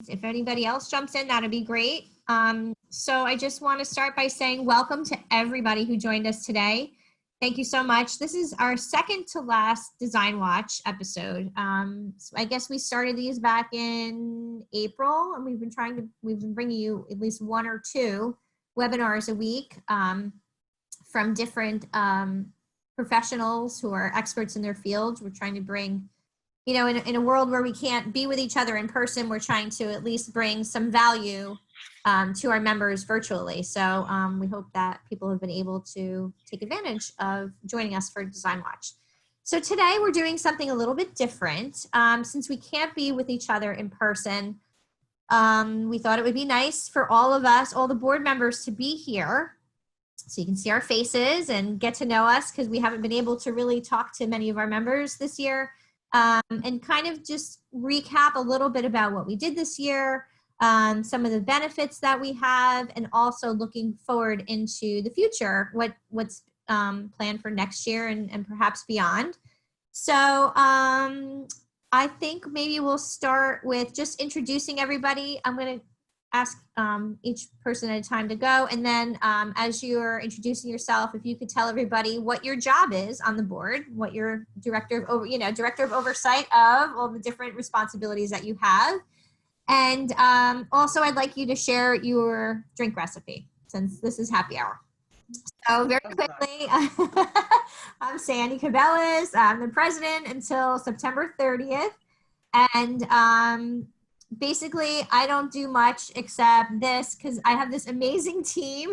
If anybody else jumps in, that'd be great. So I just want to start by saying welcome to everybody who joined us today. Thank you so much. This is our second to last Design Watch episode. So I guess we started these back in April, and we've been bringing you at least one or two webinars a week from different professionals who are experts in their fields. We're trying to bring, you know, in a world where we can't be with each other in person, we're trying to at least bring some value to our members virtually. So we hope that people have been able to take advantage of joining us for Design Watch. So today we're doing something a little bit different. Since we can't be with each other in person, we thought it would be nice for all of us, all the board members, to be here so you can see our faces and get to know us, because we haven't been able to really talk to many of our members this year, and kind of just recap a little bit about what we did this year, some of the benefits that we have, and also looking forward into the future, what's planned for next year and perhaps beyond. So I think maybe we'll start with just introducing everybody. I'm going to ask each person at a time to go, and then as you're introducing yourself, if you could tell everybody what your job is on the board, what your director of oversight of all the different responsibilities that you have. And also I'd like you to share your drink recipe, since this is happy hour. So very quickly, I'm Sandy Cabellas. I'm the president until September 30th. And basically, I don't do much except this, because I have this amazing team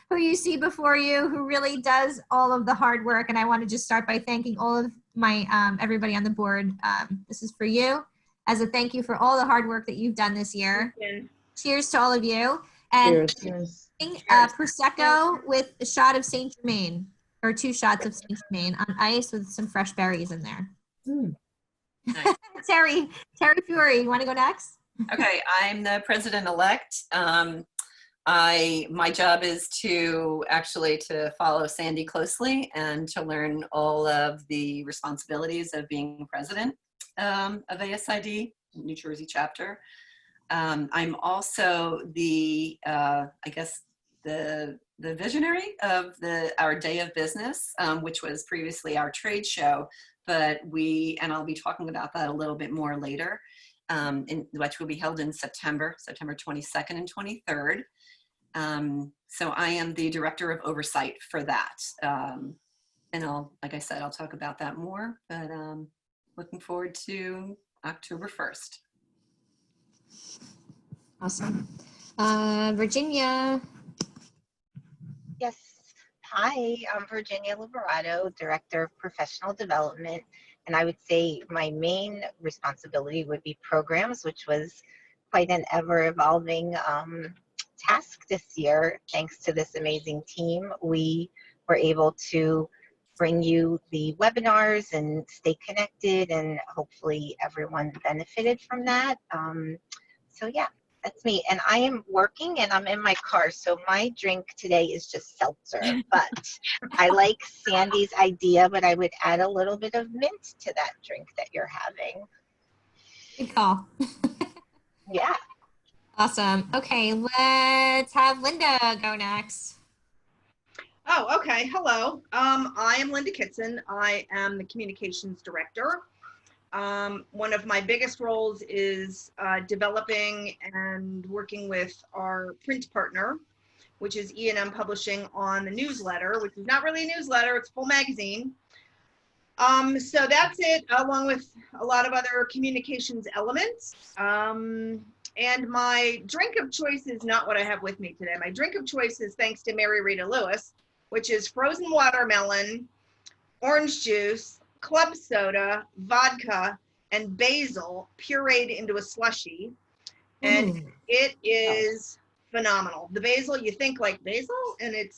who you see before you, who really does all of the hard work. And I want to just start by thanking all of my everybody on the board. This is for you, as a thank you for all the hard work that you've done this year. Cheers to all of you. And Cheers. Prosecco with a shot of Saint Germain, or 2 shots of Saint Germain on ice with some fresh berries in there. Nice. Terry Fury, you want to go next? Okay, I'm the president-elect. My job is to follow Sandy closely and to learn all of the responsibilities of being president of ASID, New Jersey chapter. I'm also the visionary of our day of business, which was previously our trade show, but I'll be talking about that a little bit more later, which will be held in September 22nd and 23rd. So I am the director of oversight for that. And like I said, I'll talk about that more, but looking forward to October 1st. Awesome. Virginia. Yes. Hi, I'm Virginia Liberato, Director of Professional Development. And I would say my main responsibility would be programs, which was quite an ever-evolving task this year. Thanks to this amazing team, we were able to bring you the webinars and stay connected, and hopefully everyone benefited from that. So yeah. That's me, and I am working and I'm in my car, so my drink today is just seltzer, but I like Sandy's idea, but I would add a little bit of mint to that drink that you're having. Good call. Yeah. Awesome. Okay, let's have Linda go next. Oh, okay. Hello. I am Linda Kitson. I am the communications director. One of my biggest roles is developing and working with our print partner, which is E&M Publishing, on the newsletter, which is not really a newsletter, it's a full magazine. So that's it, along with a lot of other communications elements. And my drink of choice is not what I have with me today. My drink of choice is, thanks to Mary Rita Lewis, which is frozen watermelon, orange juice, club soda, vodka, and basil pureed into a slushie. And it is phenomenal. The basil, you think like basil, and it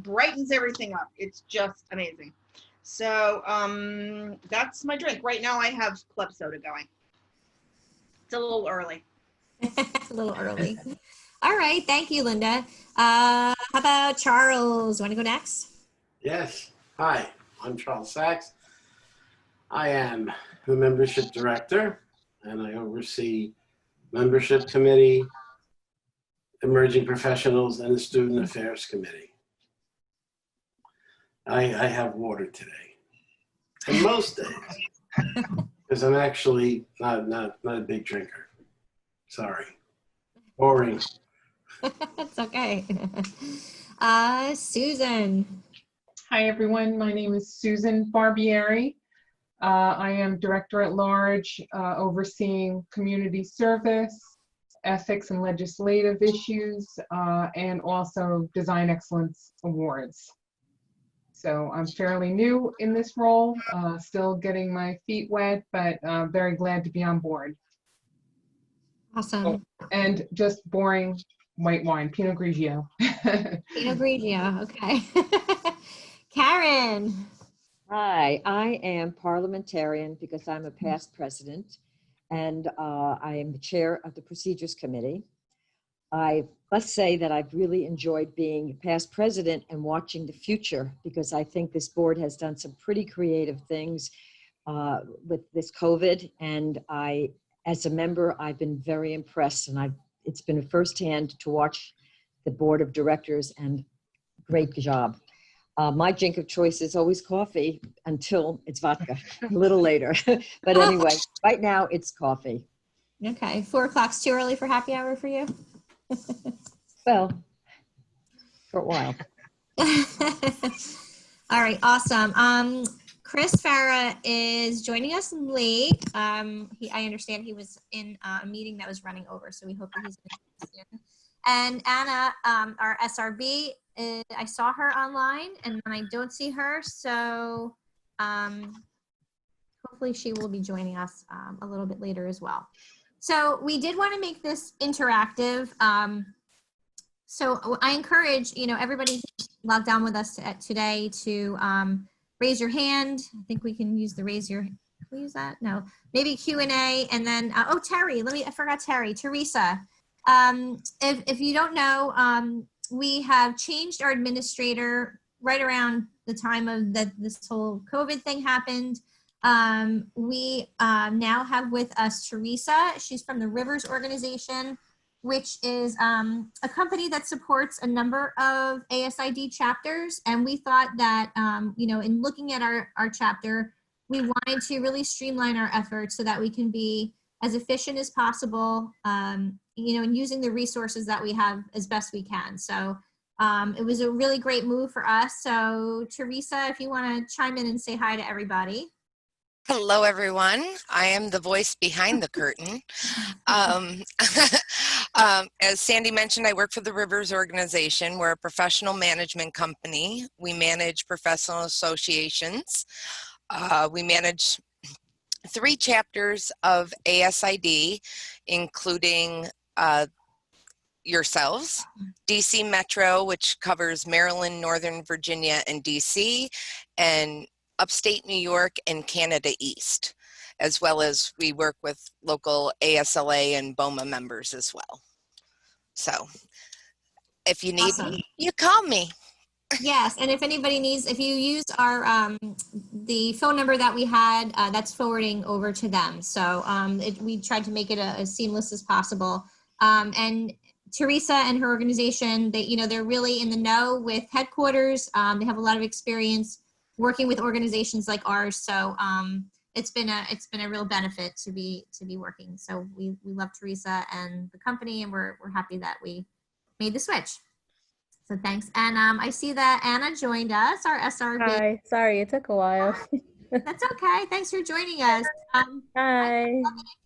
brightens everything up. It's just amazing. So that's my drink. Right now I have club soda going. It's a little early. It's a little early. All right, thank you, Linda. How about Charles? Want to go next? Yes. Hi, I'm Charles Sachs. I am the membership director, and I oversee Membership Committee, Emerging Professionals, and the Student Affairs Committee. I have water today, and most days, because I'm actually not a big drinker. Sorry, boring. It's okay. Susan. Hi, everyone. My name is Susan Barbieri. I am Director at Large, overseeing community service, ethics and legislative issues, and also Design Excellence Awards. So I'm fairly new in this role, still getting my feet wet, but very glad to be on board. Awesome. And just boring white wine, Pinot Grigio. Pinot Grigio. Okay. Karen. Hi, I am parliamentarian because I'm a past president, and I am the chair of the Procedures Committee. I must say that I've really enjoyed being a past president and watching the future, because I think this board has done some pretty creative things with this COVID, and as a member, I've been very impressed, and it's been firsthand to watch the board of directors, and great job. My drink of choice is always coffee until it's vodka, a little later. But anyway, right now it's coffee. Okay. 4 o'clock's too early for happy hour for you? Well, for a while. All right. Awesome. Chris Farah is joining us late. I understand he was in a meeting that was running over, so we hope that he's soon. And Anna, our SRB, I saw her online, and I don't see her, so hopefully she will be joining us a little bit later as well. So we did want to make this interactive. So I encourage, everybody logged on with us today to raise your hand. I think we can use the raise your, can we use that? No, maybe Q&A, and then, oh, Terry, I forgot Terry, Teresa. If you don't know, we have changed our administrator right around the time of this whole COVID thing happened. We now have with us Teresa. She's from the Rivers Organization, which is a company that supports a number of ASID chapters. And we thought that, in looking at our chapter, we wanted to really streamline our efforts so that we can be as efficient as possible, and using the resources that we have as best we can. So it was a really great move for us. So Teresa, if you want to chime in and say hi to everybody. Hello, everyone. I am the voice behind the curtain. As Sandy mentioned, I work for the Rivers Organization. We're a professional management company. We manage professional associations. We manage 3 chapters of ASID, including yourselves, DC Metro, which covers Maryland, Northern Virginia, and DC, and upstate New York and Canada East, as well as we work with local ASLA and BOMA members as well. So if you need me, you call me. Yes, and if anybody needs, if you use our the phone number that we had, that's forwarding over to them. So we tried to make it as seamless as possible. And Teresa and her organization, they're really in the know with headquarters. They have a lot of experience working with organizations like ours. So it's been a real benefit to be working. So we love Teresa and the company, and we're happy that we made the switch. So thanks. And I see that Anna joined us, our SRB. Hi, sorry, it took a while. That's okay. Thanks for joining us. Hi,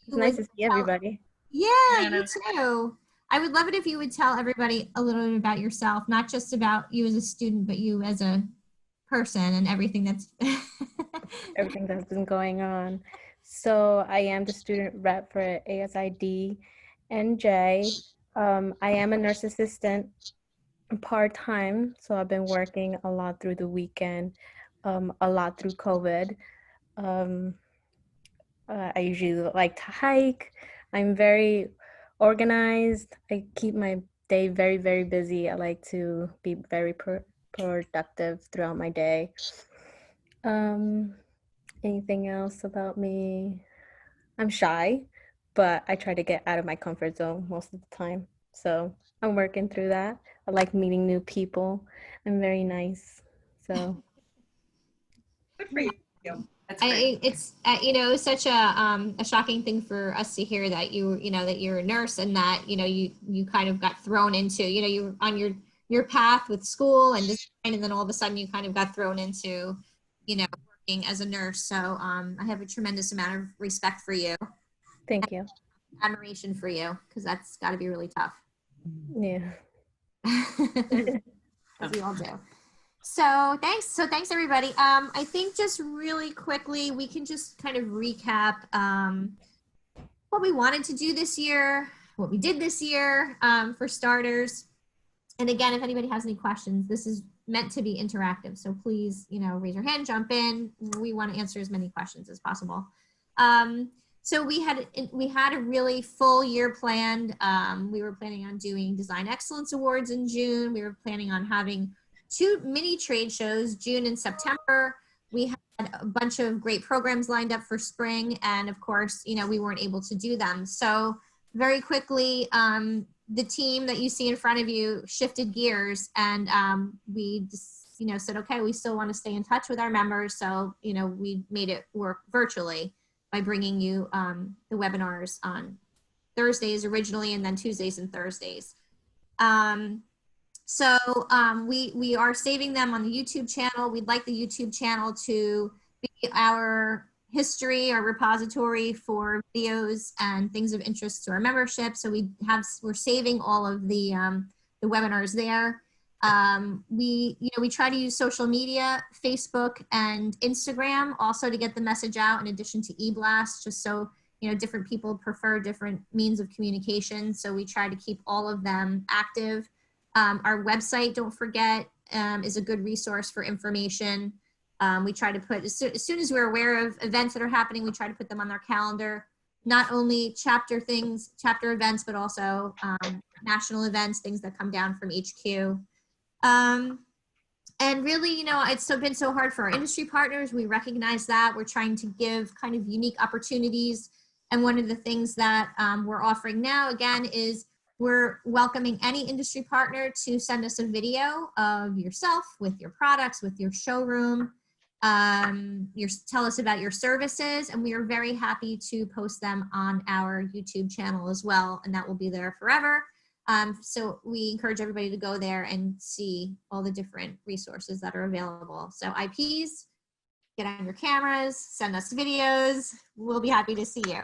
it's nice to see everybody. Yeah, you too. I would love it if you would tell everybody a little bit about yourself, not just about you as a student, but you as a person and everything that's Everything that's been going on. So I am the student rep for ASID NJ. I am a nurse assistant part-time, so I've been working a lot through the weekend, a lot through COVID. I usually like to hike. I'm very organized. I keep my day very, very busy. I like to be very productive throughout my day. Anything else about me? I'm shy, but I try to get out of my comfort zone most of the time. So I'm working through that. I like meeting new people. I'm very nice. So Good for you. That's great. It's such a shocking thing for us to hear that that you're a nurse and that you kind of got thrown into you're on your path with school and design, and then all of a sudden you kind of got thrown into working as a nurse. So I have a tremendous amount of respect for you, thank you. admiration for you, because that's got to be really tough. Yeah. As we all do. So thanks everybody. I think just really quickly we can just kind of recap what we wanted to do this year, what we did this year, for starters. And again, if anybody has any questions, this is meant to be interactive. So please, raise your hand, jump in. We want to answer as many questions as possible. So we had a really full year planned. We were planning on doing Design Excellence Awards in June. We were planning on having 2 mini trade shows, June and September. We had a bunch of great programs lined up for spring. And of course, we weren't able to do them. So very quickly, the team that you see in front of you shifted gears, and we just, said, okay, we still want to stay in touch with our members. So, we made it work virtually by bringing you the webinars on Thursdays originally, and then Tuesdays and Thursdays. So we are saving them on the YouTube channel. We'd like the YouTube channel to be our history, our repository for videos and things of interest to our membership. So we're saving all of the webinars there. We try to use social media, Facebook and Instagram also to get the message out, in addition to eBlast, just so different people prefer different means of communication. So we try to keep all of them active. Our website, don't forget, is a good resource for information. We try to put, as soon as we're aware of events that are happening, we try to put them on their calendar. Not only chapter events, but also national events, things that come down from HQ. And really, it's been so hard for our industry partners. We recognize that. We're trying to give kind of unique opportunities. And one of the things that we're offering now, again, is we're welcoming any industry partner to send us a video of yourself with your products, with your showroom. Tell us about your services, and we are very happy to post them on our YouTube channel as well, and that will be there forever. So we encourage everybody to go there and see all the different resources that are available. So IPs, get on your cameras, send us videos. We'll be happy to see you.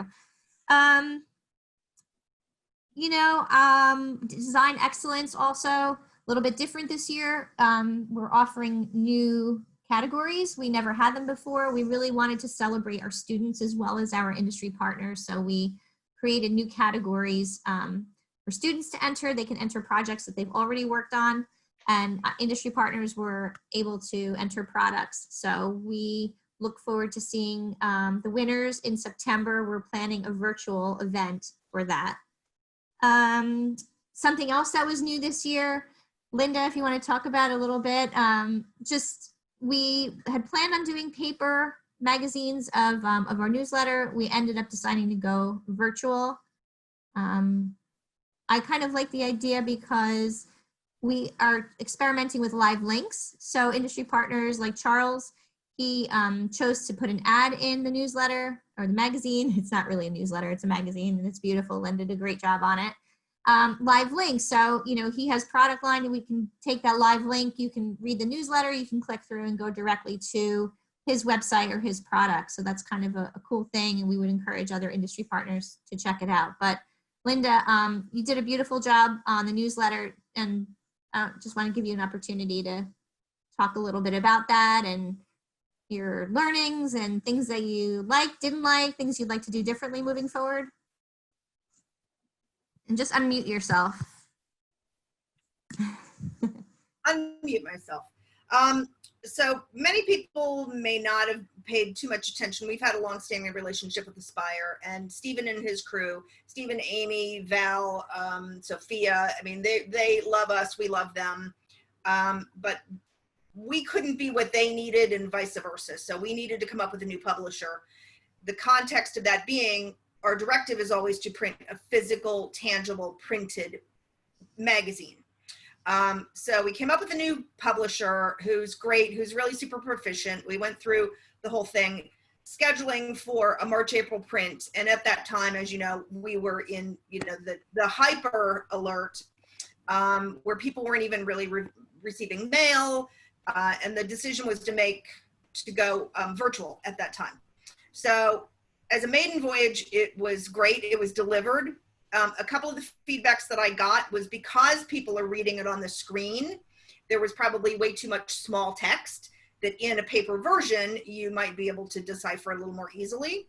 Design excellence also a little bit different this year. We're offering new categories. We never had them before. We really wanted to celebrate our students as well as our industry partners. So we created new categories for students to enter. They can enter projects that they've already worked on, and industry partners were able to enter products. So we look forward to seeing the winners in September. We're planning a virtual event for that. Something else that was new this year, Linda, if you want to talk about it a little bit, we had planned on doing paper magazines of our newsletter. We ended up deciding to go virtual. I kind of like the idea because we are experimenting with live links. So industry partners like Charles, he chose to put an ad in the newsletter or the magazine. It's not really a newsletter, it's a magazine, and it's beautiful. Linda did a great job on it. Live links. So, he has product line, and we can take that live link. You can read the newsletter, you can click through and go directly to his website or his product. So that's kind of a cool thing, and we would encourage other industry partners to check it out. But Linda, you did a beautiful job on the newsletter, and just want to give you an opportunity to talk a little bit about that and your learnings and things that you liked, didn't like, things you'd like to do differently moving forward. And just unmute yourself. Unmute myself. So many people may not have paid too much attention. We've had a long-standing relationship with Aspire, and Stephen and his crew, Stephen, Amy, Val, Sophia, I mean, they love us, we love them. But we couldn't be what they needed and vice versa. So we needed to come up with a new publisher. The context of that being, our directive is always to print a physical, tangible, printed magazine. So we came up with a new publisher who's great, who's really super proficient. We went through the whole thing, scheduling for a March, April print. And at that time, as you know, we were in, the hyper alert, where people weren't even really receiving mail. And the decision was to go virtual at that time. So as a maiden voyage, it was great. It was delivered. A couple of the feedbacks that I got was because people are reading it on the screen, there was probably way too much small text that in a paper version, you might be able to decipher a little more easily.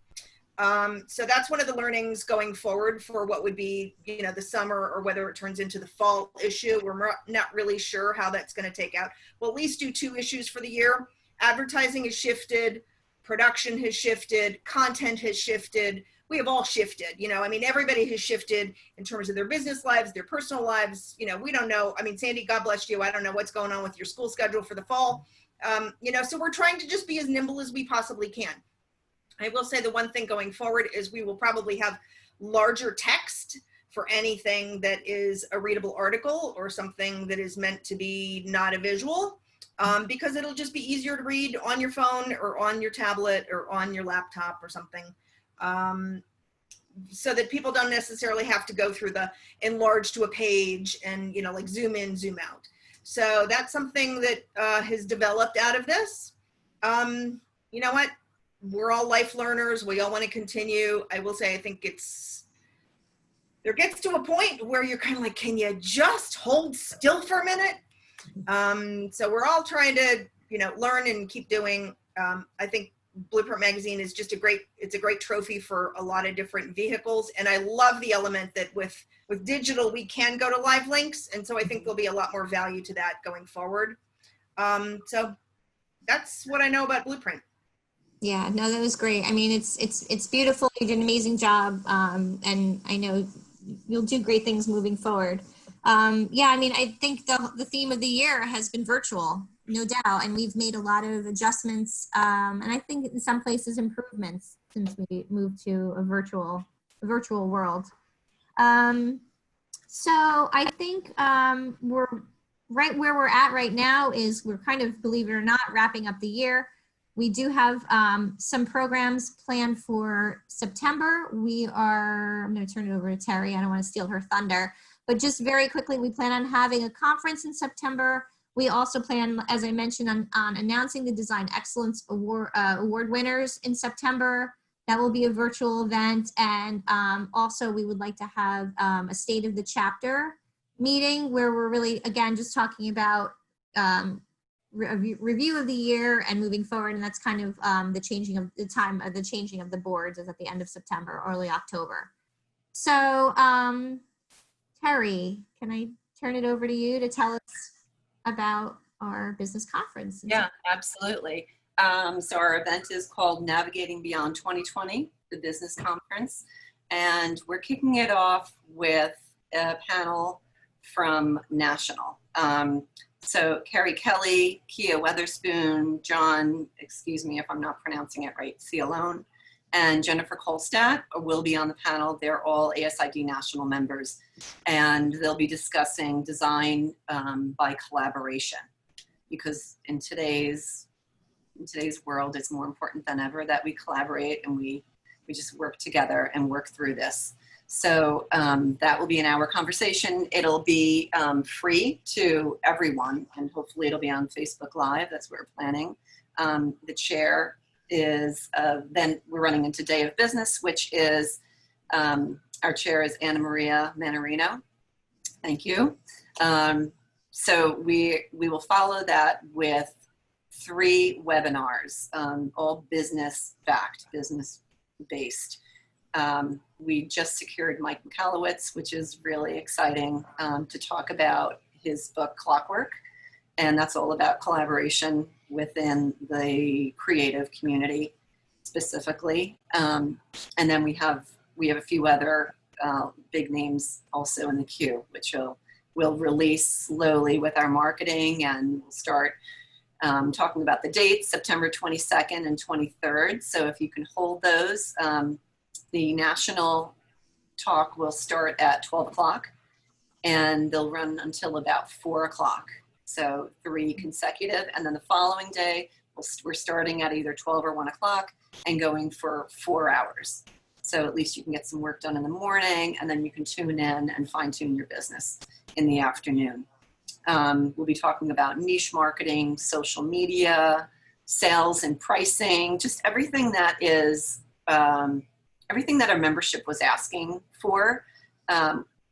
So that's one of the learnings going forward for what would be, the summer, or whether it turns into the fall issue. We're not really sure how that's going to take out. We'll at least do 2 issues for the year. Advertising has shifted, production has shifted, content has shifted. We have all shifted, everybody has shifted in terms of their business lives, their personal lives. We don't know. Sandy, God bless you. I don't know what's going on with your school schedule for the fall. So we're trying to just be as nimble as we possibly can. I will say the one thing going forward is we will probably have larger text for anything that is a readable article or something that is meant to be not a visual, because it'll just be easier to read on your phone or on your tablet or on your laptop or something. So that people don't necessarily have to go through the enlarge to a page and, like zoom in, zoom out. So that's something that has developed out of this. You know what? We're all life learners. We all want to continue. I will say, I think there gets to a point where you're kind of like, can you just hold still for a minute? So we're all trying to, learn and keep doing. I think Blueprint Magazine is just it's a great trophy for a lot of different vehicles. And I love the element that with digital, we can go to live links. And so I think there'll be a lot more value to that going forward. So that's what I know about Blueprint. Yeah, no, that was great. It's beautiful. You did an amazing job. And I know you'll do great things moving forward. I think the theme of the year has been virtual, no doubt. And we've made a lot of adjustments. And I think in some places improvements since we moved to a virtual world. So I think we're right where we're at right now is we're kind of, believe it or not, wrapping up the year. We do have some programs planned for September. I'm going to turn it over to Terry. I don't want to steal her thunder, but just very quickly, we plan on having a conference in September. We also plan, as I mentioned, on announcing the Design Excellence Award winners in September. That will be a virtual event. And also we would like to have a State of the Chapter meeting where we're really, again, just talking about review of the year and moving forward. And that's kind of the changing of the boards is at the end of September, early October. So Terry, can I turn it over to you to tell us about our business conference? Yeah, absolutely. So our event is called Navigating Beyond 2020, the business conference. And we're kicking it off with a panel from National. So Carrie Kelly, Kia Weatherspoon, John, excuse me if I'm not pronouncing it right, Cialone, and Jennifer Kolstad will be on the panel. They're all ASID National members, and they'll be discussing design by collaboration, because in today's world, it's more important than ever that we collaborate and we just work together and work through this. So that will be an hour conversation. It'll be free to everyone, and hopefully it'll be on Facebook Live. That's what we're planning. The chair is, then we're running into Day of Business, which is, our chair is Anna Maria Manarino. Thank you. So we will follow that with 3 webinars, all business-backed, business-based. We just secured Mike Michalowicz, which is really exciting, to talk about his book Clockwork, and that's all about collaboration within the creative community specifically. And then we have a few other big names also in the queue, which we'll release slowly with our marketing, and we'll start talking about the dates, September 22nd and 23rd. So if you can hold those, The national talk will start at 12 o'clock and they'll run until about 4 o'clock. So 3 consecutive. And then the following day, we're starting at either 12 or 1 o'clock and going for 4 hours. So at least you can get some work done in the morning, and then you can tune in and fine tune your business in the afternoon. We'll be talking about niche marketing, social media, sales and pricing, just everything that is, everything that our membership was asking for.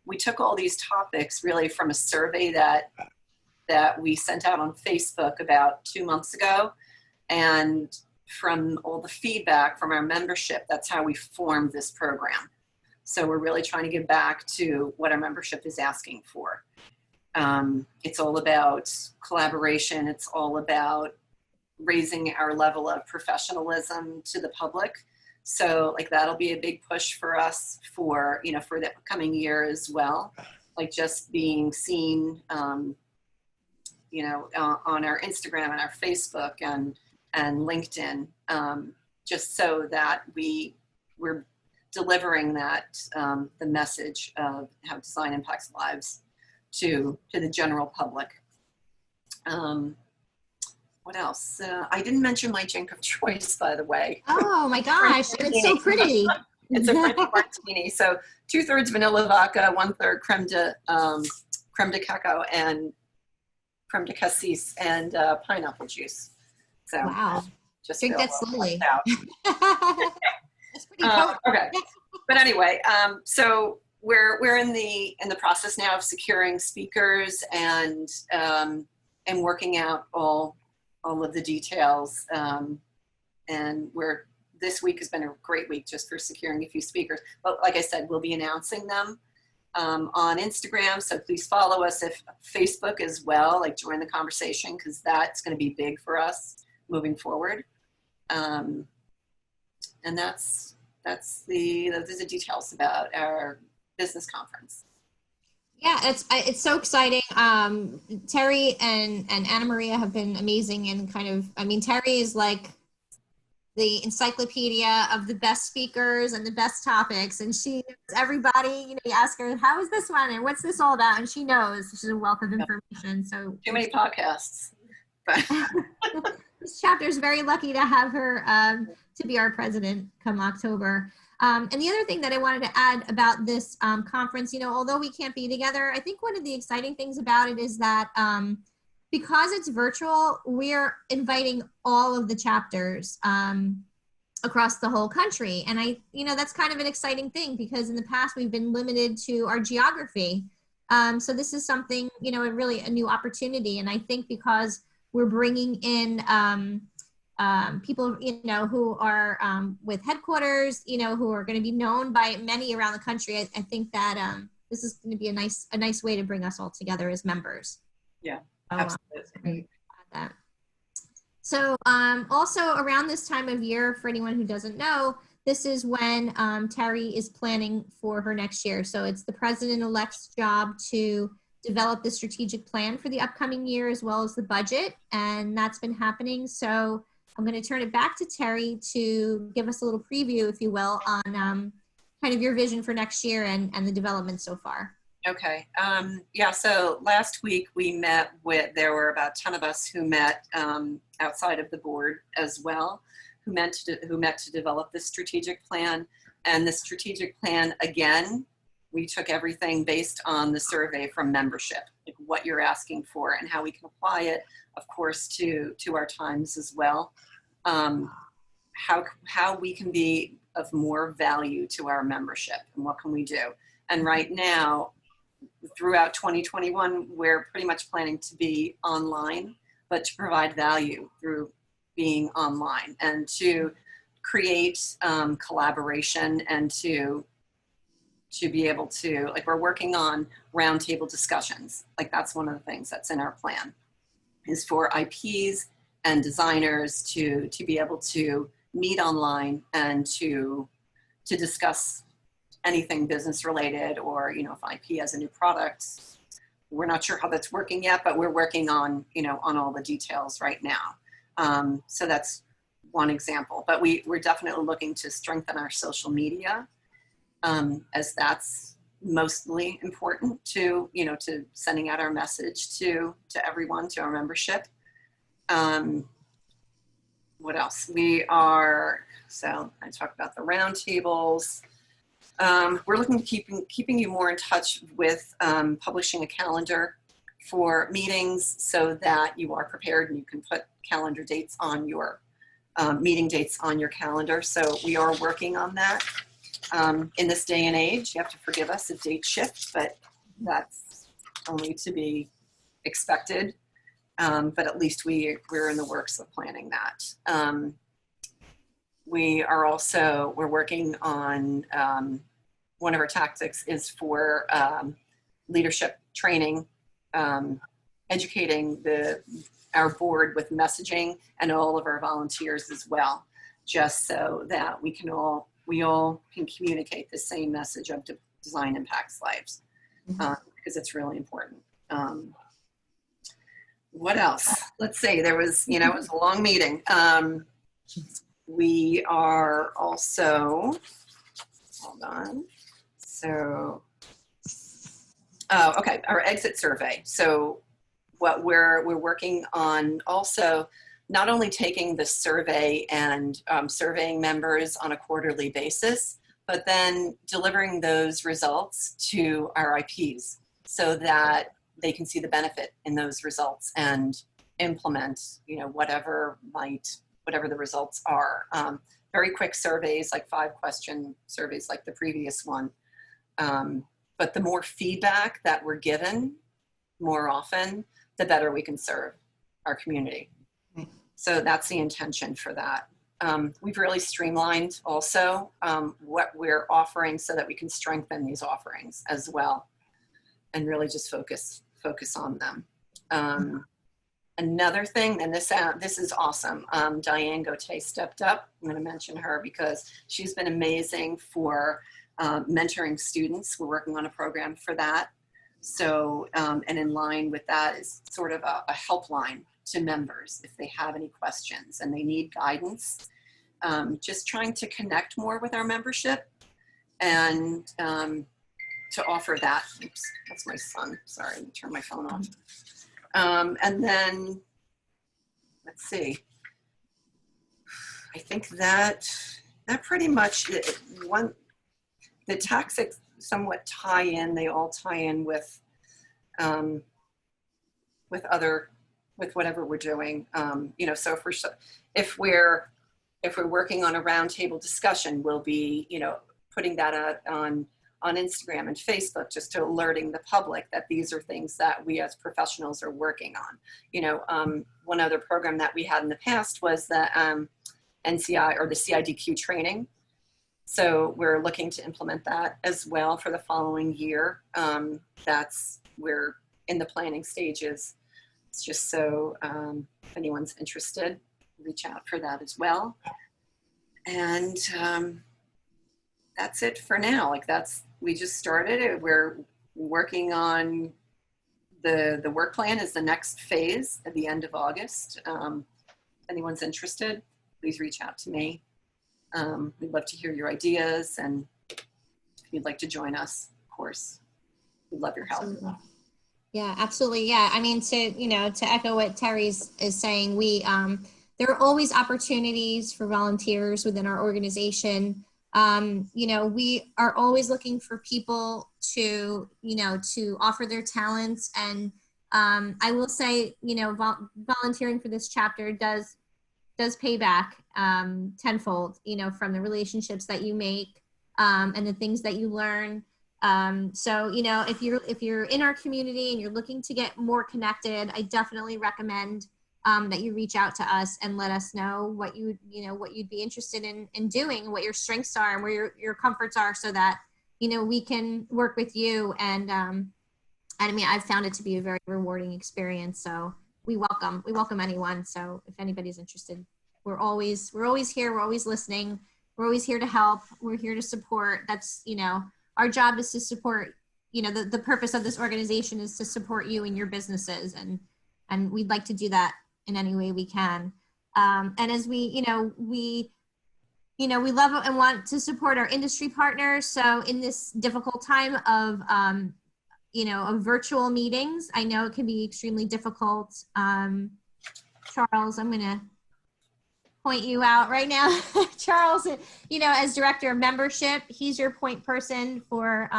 We took all these topics really from a survey that we sent out on Facebook about 2 months ago. And from all the feedback from our membership, that's how we formed this program. So we're really trying to give back to what our membership is asking for. It's all about collaboration. It's all about raising our level of professionalism to the public. So like that'll be a big push for us for, you know, for the upcoming year as well. Like just being seen, you know, on our Instagram and our Facebook and LinkedIn, just so that we're delivering that, the message of how design impacts lives to the general public. What else? I didn't mention my drink of choice, by the way. Oh my gosh, it's so pretty. It's a French martini. So 2/3 vanilla vodka, 1/3 creme de cacao and creme de cassis and pineapple juice. So Wow. just Drink feel that slowly. out. That's pretty cool. Okay, but anyway, so we're in the process now of securing speakers and working out all of the details. And this week has been a great week just for securing a few speakers. But like I said, we'll be announcing them on Instagram. So please follow us, if Facebook as well, like join the conversation, because that's going to be big for us moving forward. And those are the details about our business conference. Yeah, it's so exciting. Terry and Anna Maria have been amazing and kind of, I mean, Terry is like the encyclopedia of the best speakers and the best topics, and she knows everybody. You know, you ask her, how is this one and what's this all about, and she knows. She's a wealth of information. So Too many podcasts. But this chapter is very lucky to have her to be our president come October. And the other thing that I wanted to add about this conference, you know, although we can't be together, I think one of the exciting things about it is that because it's virtual, we're inviting all of the chapters across the whole country. And that's kind of an exciting thing, because in the past we've been limited to our geography. So this is something, you know, really a new opportunity. And I think because we're bringing in people, you know, who are with headquarters, you know, who are going to be known by many around the country. I think that this is going to be a nice way to bring us all together as members. Yeah, So, absolutely. So also around this time of year, for anyone who doesn't know, this is when Terry is planning for her next year. So it's the president-elect's job to develop the strategic plan for the upcoming year, as well as the budget. And that's been happening. So I'm going to turn it back to Terry to give us a little preview, if you will, on kind of your vision for next year and the development so far. Okay. Yeah, so last week there were about 10 of us who met outside of the board as well, who met to develop this strategic plan. And the strategic plan, again, we took everything based on the survey from membership, like what you're asking for and how we can apply it, of course, to our times as well. How we can be of more value to our membership and what can we do. And right now, throughout 2021, we're pretty much planning to be online, but to provide value through being online and to create collaboration and to be able to, like, we're working on roundtable discussions. Like, that's one of the things that's in our plan, is for IPs and designers to be able to meet online and to discuss anything business related, or, you know, if IP has a new product. We're not sure how that's working yet, but we're working on, you know, on all the details right now. So that's one example, but we're definitely looking to strengthen our social media, as that's mostly important to, to sending out our message to everyone, to our membership. What else? So I talked about the roundtables. We're looking to keeping you more in touch with publishing a calendar for meetings so that you are prepared and you can put calendar dates on your meeting dates on your calendar. So we are working on that. In this day and age, you have to forgive us if dates shift, but that's only to be expected. But at least we're in the works of planning that. We're working on, one of our tactics is for leadership training, educating our board with messaging and all of our volunteers as well, just so that we all can communicate the same message of design impacts lives, because it's really important. What else? Let's see, there was, it was a long meeting. We are also, hold on. So, okay, our exit survey. So what we're working on also, not only taking the survey and surveying members on a quarterly basis, but then delivering those results to our IPs so that they can see the benefit in those results and implement, whatever the results are. Very quick surveys, like 5-question surveys like the previous one. But the more feedback that we're given more often, the better we can serve our community. Right. So that's the intention for that. We've really streamlined also what we're offering so that we can strengthen these offerings as well and really just focus on them. Another thing, and this is awesome, Diane Gauthier stepped up. I'm going to mention her because she's been amazing for mentoring students. We're working on a program for that. So, and in line with that is sort of a helpline to members if they have any questions and they need guidance. Just trying to connect more with our membership and to offer that. Oops, that's my son. Sorry, let me turn my phone off. And then, let's see. I think that pretty much, the tactics somewhat tie in, they all tie in with whatever we're doing. So if we're working on a roundtable discussion, we'll be, putting that out on Instagram and Facebook, just to alerting the public that these are things that we as professionals are working on. One other program that we had in the past was the NCI or the CIDQ training. So we're looking to implement that as well for the following year. We're in the planning stages. It's just so if anyone's interested, reach out for that as well. And that's it for now. We just started it. We're working on the work plan is the next phase at the end of August. If anyone's interested, please reach out to me. We'd love to hear your ideas, and if you'd like to join us, of course, we'd love your help. Absolutely. Yeah, absolutely. Yeah. I mean, to echo what Terry is saying, there are always opportunities for volunteers within our organization. We are always looking for people to offer their talents. And I will say, volunteering for this chapter does pay back tenfold, from the relationships that you make and the things that you learn. So, if you're in our community and you're looking to get more connected, I definitely recommend that you reach out to us and let us know what you'd be interested in doing, what your strengths are and where your comforts are, so that, we can work with you. And I mean, I've found it to be a very rewarding experience. So we welcome anyone. So if anybody's interested, we're always here. We're always listening. We're always here to help. We're here to support. That's, our job is to support, the purpose of this organization is to support you and your businesses. And we'd like to do that in any way we can. And as we love and want to support our industry partners. So in this difficult time of, of virtual meetings, I know it can be extremely difficult. Charles, I'm going to point you out right now. Charles, as director of membership, he's your point person for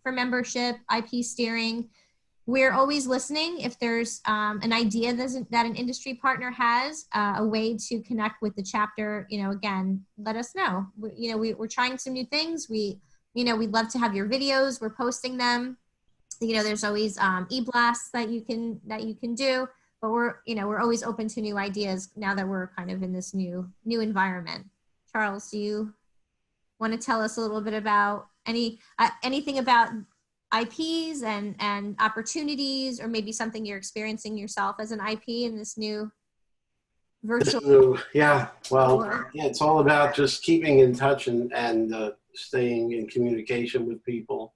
membership, IP steering. We're always listening. If there's an idea that an industry partner has, a way to connect with the chapter, again, let us know. We're trying some new things. We'd love to have your videos. We're posting them. There's always e-blasts that you can do. But we're always open to new ideas now that we're kind of in this new environment. Charles, do you want to tell us a little bit about anything about IPs and opportunities, or maybe something you're experiencing yourself as an IP in this new virtual? Yeah, well, yeah, it's all about just keeping in touch and staying in communication with people.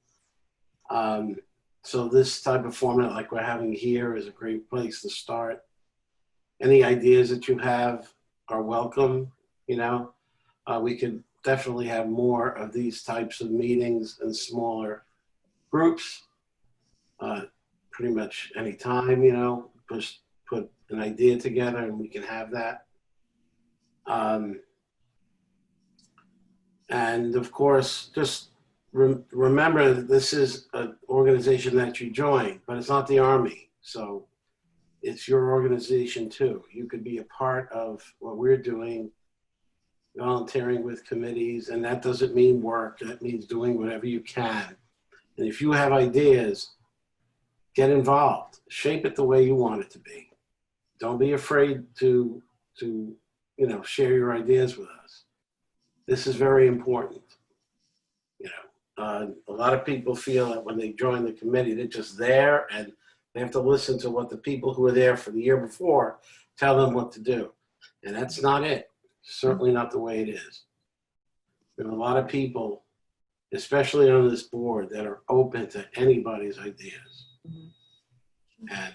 So this type of format like we're having here is a great place to start. Any ideas that you have are welcome. We could definitely have more of these types of meetings in smaller groups, pretty much any time, just put an idea together and we can have that. And of course, just remember that this is an organization that you join, but it's not the Army. So it's your organization too. You could be a part of what we're doing, volunteering with committees, and that doesn't mean work. That means doing whatever you can. And if you have ideas, get involved. Shape it the way you want it to be. Don't be afraid to share your ideas with us. This is very important. A lot of people feel that when they join the committee, they're just there and they have to listen to what the people who were there for the year before tell them what to do. And that's not it. Certainly not the way it is. There are a lot of people, especially on this board, that are open to anybody's ideas. And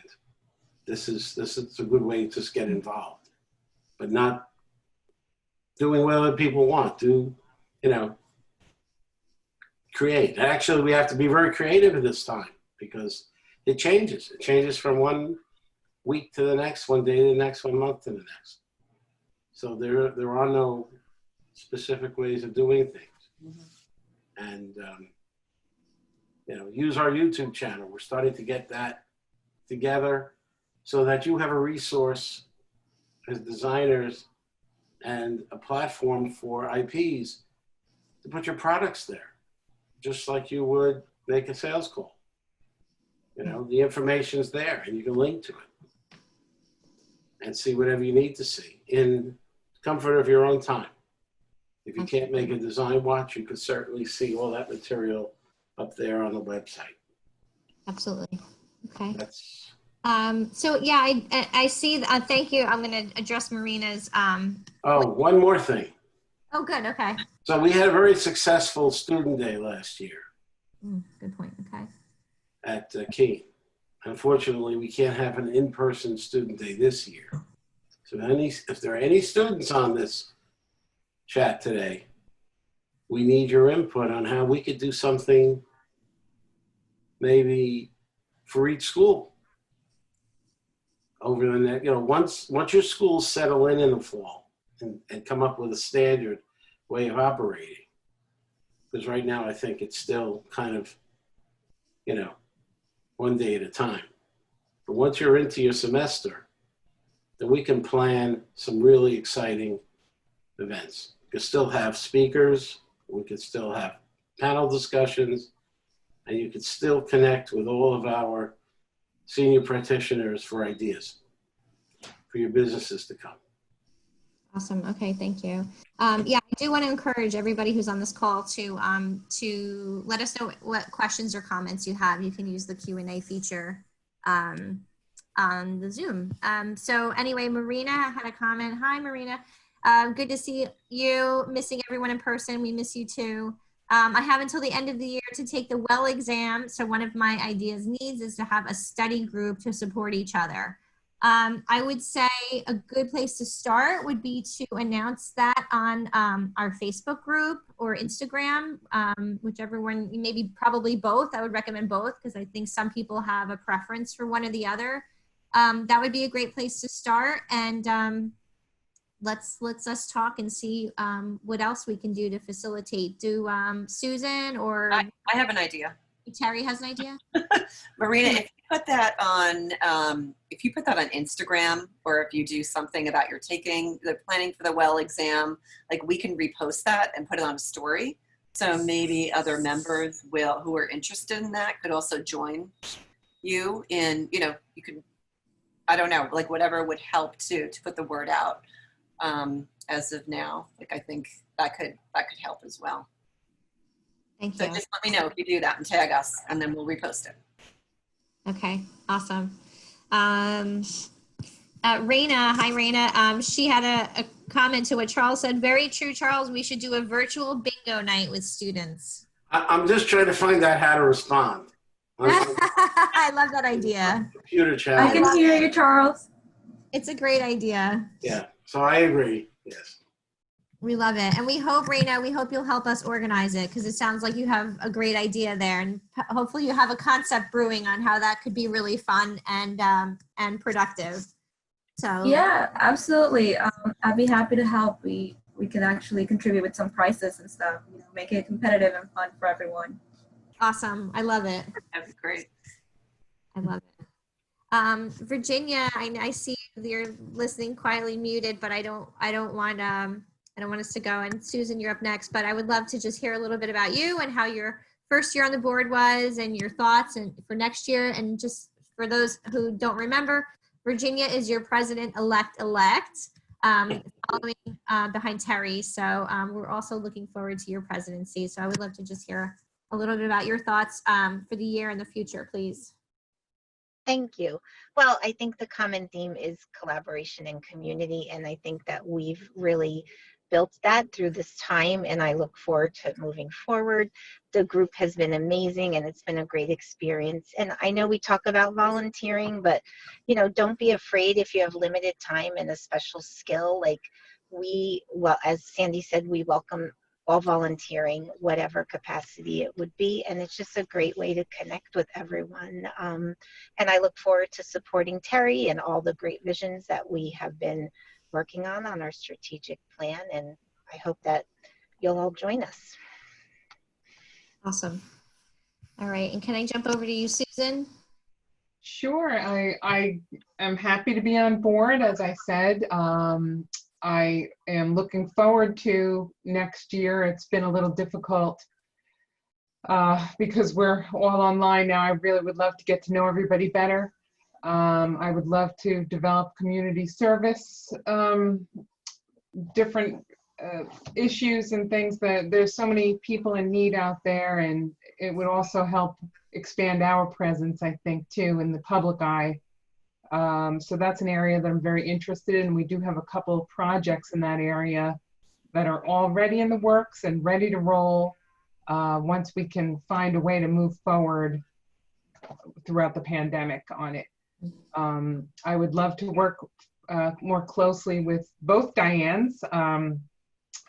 this is a good way to just get involved, but not doing what other people want. Create. Actually, we have to be very creative at this time because it changes. It changes from one week to the next, one day to the next, 1 month to the next. So there are no specific ways of doing things. And use our YouTube channel. We're starting to get that together so that you have a resource as designers and a platform for IPs to put your products there, just like you would make a sales call. The information's there and you can link to it and see whatever you need to see in comfort of your own time. If you can't make a design watch, you could certainly see all that material up there on the website. Absolutely. Okay. That's so yeah, I see. Thank you. I'm going to address Marina's. One more thing. Oh, good. Okay. So we had a very successful student day last year Good point. Okay. at Keene. Unfortunately, we can't have an in-person student day this year. So if there are any students on this chat today, we need your input on how we could do something maybe for each school over the next, once your schools settle in the fall and come up with a standard way of operating. Because right now I think it's still kind of, one day at a time. But once you're into your semester, then we can plan some really exciting events. We could still have speakers, we could still have panel discussions, and you could still connect with all of our senior practitioners for ideas for your businesses to come. Awesome. Okay. Thank you. Yeah, I do want to encourage everybody who's on this call to let us know what questions or comments you have. You can use the Q&A feature on the Zoom. So anyway, Marina had a comment. Hi, Marina. Good to see you. Missing everyone in person. We miss you too. I have until the end of the year to take the well exam. So one of my needs is to have a study group to support each other. I would say a good place to start would be to announce that on our Facebook group or Instagram, whichever one, maybe probably both. I would recommend both because I think some people have a preference for one or the other. That would be a great place to start. And let's us talk and see what else we can do to facilitate. Do Susan or I have an idea. Terry has an idea? Marina, if you put that on Instagram, or if you do something about your planning for the well exam, like we can repost that and put it on a story. So maybe other members who are interested in that could also join you in, you could, I don't know, like whatever would help to put the word out as of now. Like I think that could help as well. Thank So you. just let me know if you do that and tag us, and then we'll repost it. Okay, awesome. Raina, hi Raina. She had a comment to what Charles said. Very true, Charles. We should do a virtual bingo night with students. I'm just trying to find out how to respond. I love that idea. Computer I challenge. can hear you, Charles. It's a great idea. Yeah, so I agree, yes. We love it. And we hope, Raina, we hope you'll help us organize it because it sounds like you have a great idea there. And hopefully you have a concept brewing on how that could be really fun and productive. So Yeah, absolutely. I'd be happy to help. We can actually contribute with some prizes and stuff, make it competitive and fun for everyone. awesome. I love it. That'd be great. I love it. Virginia, I see you're listening quietly muted, but I don't want us to go. And Susan, you're up next, but I would love to just hear a little bit about you and how your first year on the board was and your thoughts and for next year. And just for those who don't remember, Virginia is your president-elect following behind Terry. So we're also looking forward to your presidency. So I would love to just hear a little bit about your thoughts for the year and the future, please. Thank you. Well, I think the common theme is collaboration and community, and I think that we've really built that through this time, and I look forward to moving forward. The group has been amazing, and it's been a great experience. And I know we talk about volunteering, but don't be afraid if you have limited time and a special skill. Like as Sandy said, we welcome all volunteering, whatever capacity it would be. And it's just a great way to connect with everyone. And I look forward to supporting Terry and all the great visions that we have been working on our strategic plan. And I hope that you'll all join us. Awesome. All right. And can I jump over to you, Susan? Sure, I am happy to be on board, as I said. I am looking forward to next year. It's been a little difficult because we're all online now. I really would love to get to know everybody better. I would love to develop community service, different issues and things that there's so many people in need out there, and it would also help expand our presence, I think, too, in the public eye. So that's an area that I'm very interested in. We do have a couple of projects in that area that are already in the works and ready to roll once we can find a way to move forward throughout the pandemic on it. I would love to work more closely with both Dianes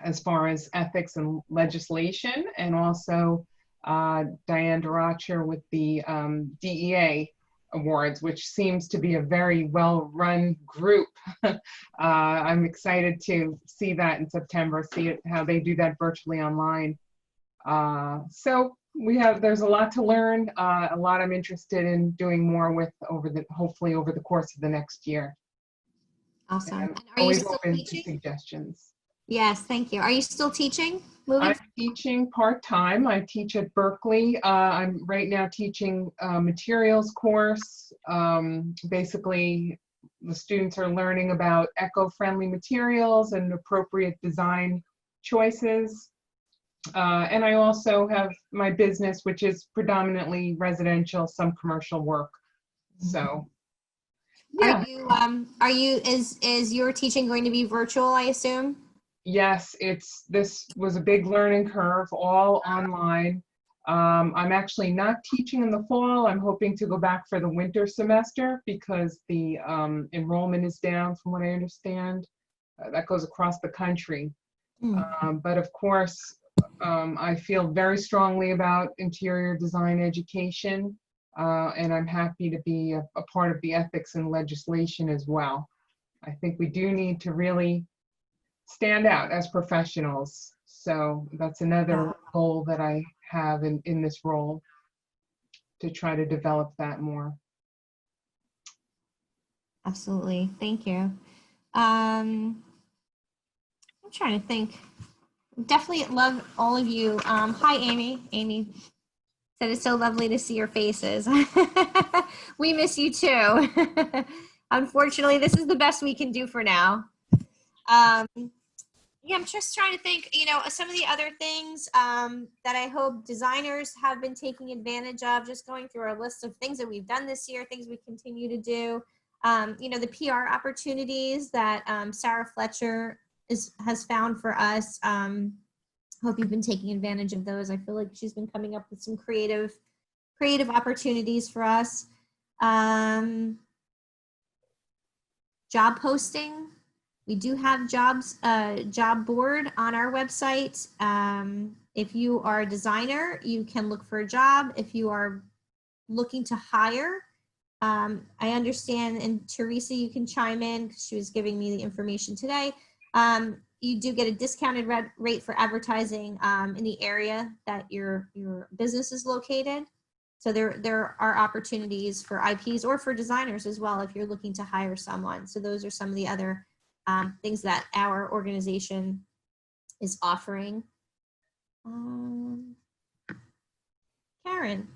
as far as ethics and legislation, and also Diane DeRocher with the DEA Awards, which seems to be a very well-run group. I'm excited to see that in September, how they do that virtually online. So there's a lot to learn, a lot I'm interested in doing more with hopefully over the course of the next year. Awesome. And And are you always still open to teaching? suggestions. Yes, thank you. Are you still teaching? I'm teaching part-time. I teach at Berkeley. I'm right now teaching a materials course. Basically, the students are learning about eco-friendly materials and appropriate design choices. And I also have my business, which is predominantly residential, some commercial work. So, yeah. Is your teaching going to be virtual, I assume? Yes, this was a big learning curve, all online. I'm actually not teaching in the fall. I'm hoping to go back for the winter semester because the enrollment is down from what I understand. That goes across the country. But of course, I feel very strongly about interior design education, and I'm happy to be a part of the ethics and legislation as well. I think we do need to really stand out as professionals. So that's another goal that I have in this role, to try to develop that more. Absolutely. Thank you. I'm trying to think. Definitely love all of you. Hi, Amy. Amy said it's so lovely to see your faces. We miss you too. Unfortunately, this is the best we can do for now. Yeah, I'm just trying to think, some of the other things that I hope designers have been taking advantage of, just going through our list of things that we've done this year, things we continue to do. The PR opportunities that Sarah Fletcher has found for us. Hope you've been taking advantage of those. I feel like she's been coming up with some creative opportunities for us. Job posting. We do have job board on our website. If you are a designer, you can look for a job. If you are looking to hire, I understand, and Teresa, you can chime in because she was giving me the information today. You do get a discounted rate for advertising in the area that your business is located. So there are opportunities for IPs or for designers as well if you're looking to hire someone. So those are some of the other things that our organization is offering. Karen,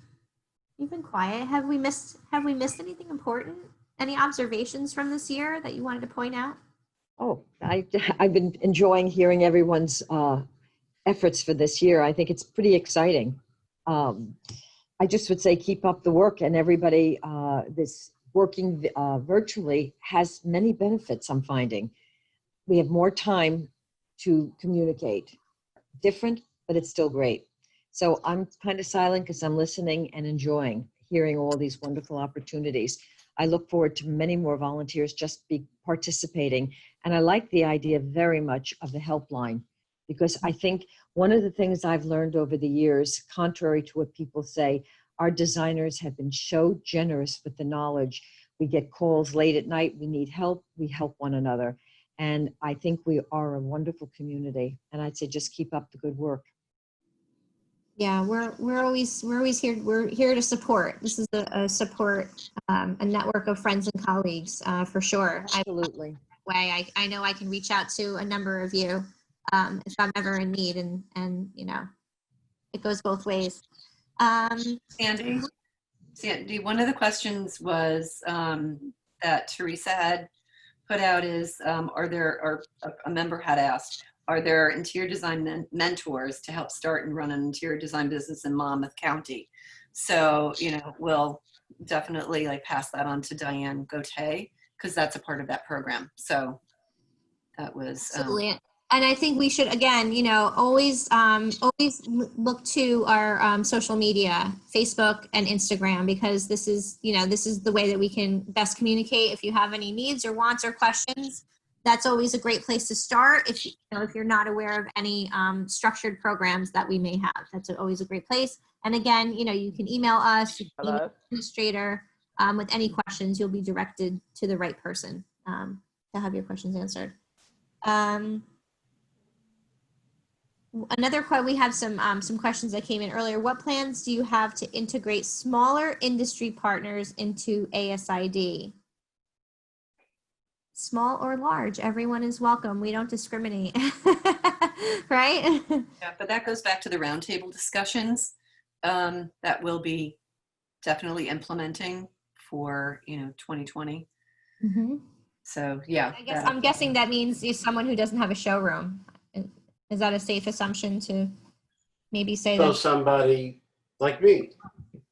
you've been quiet. Have we missed anything important? Any observations from this year that you wanted to point out? Oh, I've been enjoying hearing everyone's efforts for this year. I think it's pretty exciting. I just would say keep up the work, and everybody this working virtually has many benefits, I'm finding. We have more time to communicate. Different, but it's still great. So I'm kind of silent because I'm listening and enjoying hearing all these wonderful opportunities. I look forward to many more volunteers just be participating. And I like the idea very much of the helpline, because I think one of the things I've learned over the years, contrary to what people say, our designers have been so generous with the knowledge. We get calls late at night, we need help, we help one another. And I think we are a wonderful community. And I'd say just keep up the good work. Yeah, we're always here. We're here to support. This is a support, a network of friends and colleagues, for sure. Absolutely. I know I can reach out to a number of you if I'm ever in need, and it goes both ways. Sandy, one of the questions was that Teresa had put out is, or a member had asked, are there interior design mentors to help start and run an interior design business in Monmouth County? So, we'll definitely pass that on to Diane Gauthier, because that's a part of that program. So that was absolutely. And I think we should, again, always look to our social media, Facebook and Instagram, because this is the way that we can best communicate. If you have any needs or wants or questions, that's always a great place to start. If you're not aware of any structured programs that we may have, that's always a great place. And again, you can email us, you can email the administrator with any questions. You'll be directed to the right person to have your questions answered. We have some questions that came in earlier. What plans do you have to integrate smaller industry partners into ASID? Small or large, everyone is welcome. We don't discriminate, right? Yeah, but that goes back to the roundtable discussions that we'll be definitely implementing for 2020. Mm-hmm. So yeah, I'm guessing that means someone who doesn't have a showroom. Is that a safe assumption to maybe say So that? somebody like me.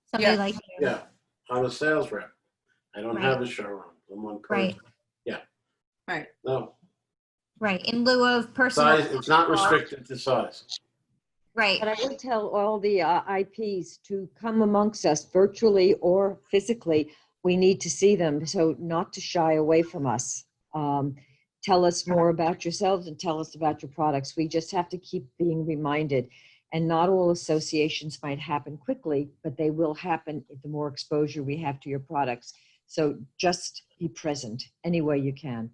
Somebody like you. Yeah, I'm a sales rep. I don't Right. have a showroom. I'm one person. Right. Yeah. Right. No. Right. In lieu of personal. Size, it's not restricted to size. Right. But I would tell all the IPs to come amongst us virtually or physically. We need to see them, so not to shy away from us. Tell us more about yourselves and tell us about your products. We just have to keep being reminded. And not all associations might happen quickly, but they will happen the more exposure we have to your products. So just be present any way you can.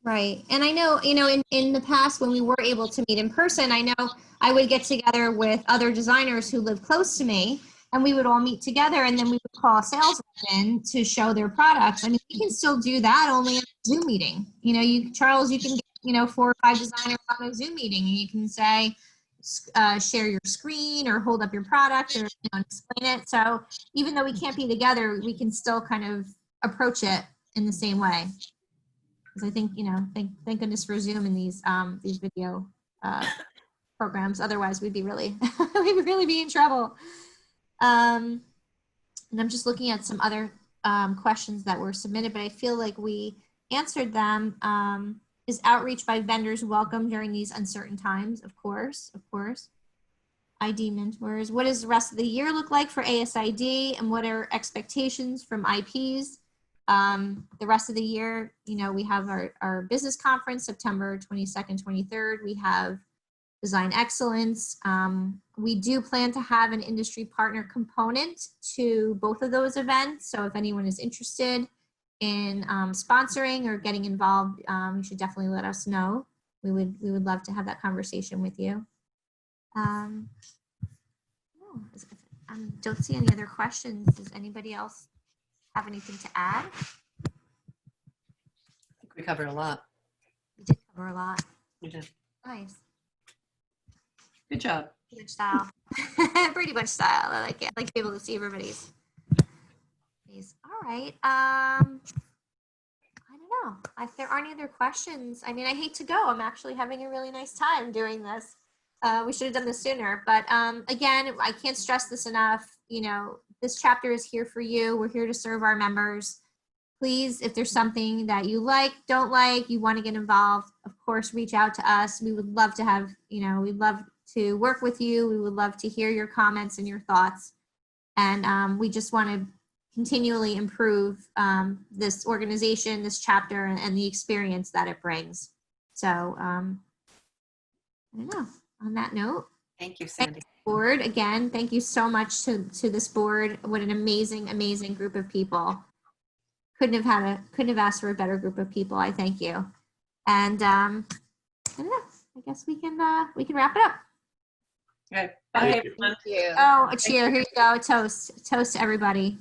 Right. And I know, in the past when we were able to meet in person, I know I would get together with other designers who live close to me, and we would all meet together, and then we would call a sales rep in to show their products. I mean, we can still do that only in a Zoom meeting. Charles, you can get, 4 or 5 designers on a Zoom meeting, and you can say, share your screen or hold up your product or explain it. So even though we can't be together, we can still kind of approach it in the same way. Because I think, thank goodness for Zoom and these video programs. Otherwise, we'd be really, we would really be in trouble. And I'm just looking at some other questions that were submitted, but I feel like we answered them. Is outreach by vendors welcome during these uncertain times? Of course. ID mentors. What does the rest of the year look like for ASID, and what are expectations from IPs? The rest of the year, we have our business conference, September 22nd, 23rd. We have Design Excellence. We do plan to have an industry partner component to both of those events. So if anyone is interested in sponsoring or getting involved, you should definitely let us know. We would love to have that conversation with you. I don't see any other questions. Does anybody else have anything to add? I think we covered a lot. We did cover a lot. We did. Nice. Good job. Brady Bunch style. Brady Bunch style. I like it. I like to be able to see everybody's face. All right. I don't know. If there aren't any other questions, I mean, I hate to go. I'm actually having a really nice time doing this. We should have done this sooner. But again, I can't stress this enough. This chapter is here for you. We're here to serve our members. Please, if there's something that you like, don't like, you want to get involved, of course, reach out to us. We would love to have, we'd love to work with you. We would love to hear your comments and your thoughts. And we just want to continually improve this organization, this chapter, and the experience that it brings. So I don't know. On that note, Thank you, Sandy. Board, again, thank you so much to this board. What an amazing group of people. Couldn't have asked for a better group of people. I thank you. And I don't know. I guess we can wrap it up. Okay. Thank Bye, you. everyone. Thank you. Oh, a cheer. Here you go. A toast. Toast to everybody.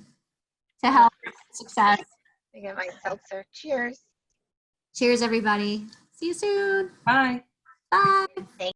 To health, success. I get my seltzer. Cheers. Cheers, everybody. See you soon. Bye. Bye.